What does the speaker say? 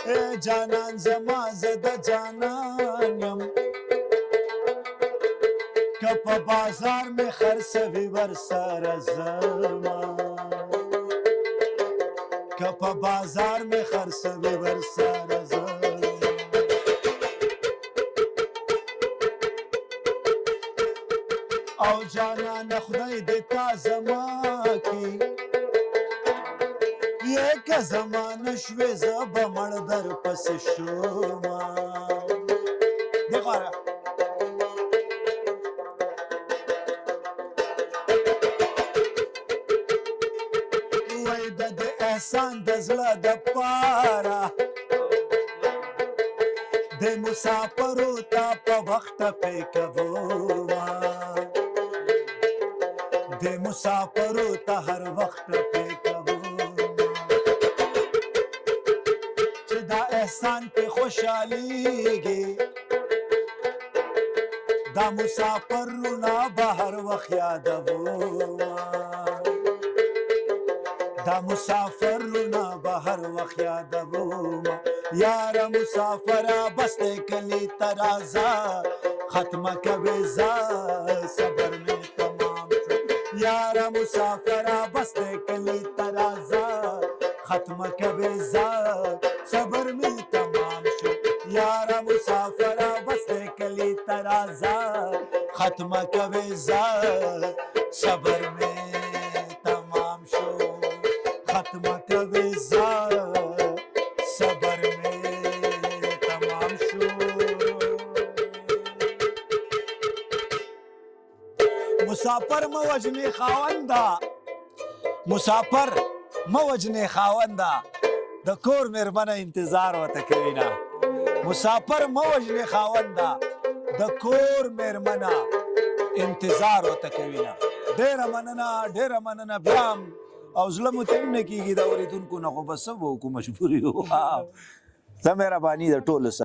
ای جانان زما زه د جانان یم که په بازار مې خرڅوي ورسره زما که په بازار مې خرڅوي ورسره زما او جانان خدای دې تا زما کي یې که زما نه شوې زه به مړ در پسې شومه دې غوره وای د دې احسان د زړه د پاره د مسافرو ته په وخته پې کومه د مسافرو ته هر وخت پې کومه چې دا احسان پې خوشحالیږي دا مسافرونه به هر وخت یادومه دا مسافرونه به هر وخت یادومه یاره مسافره بس دی کلي ته راځه ختمه کوې زه صبر مې تمام شو یاره مسافره بس دی کلي ته راځه ختمه کوې زه صبر مې تمام شو یاره مسافره بس دی کلي ته راځه ختمه کوې زه صبر مې تمام شو ختمه کوې زه صبر مې تمام شو مسافر مه وژنې خاونده مسافر مه وژنې خاونده د کور مېرمنه انتظار ورته کوي نه مسافر مه وژنې خاونده د کور مېرمنه انتظار ورته کوي نه ډېره مننه بیا هم او زړه مو ته نه کېږي د اورېدونکو نه خو بس څه به وکړو مجبوري وه زه مهرباني د ټولو سره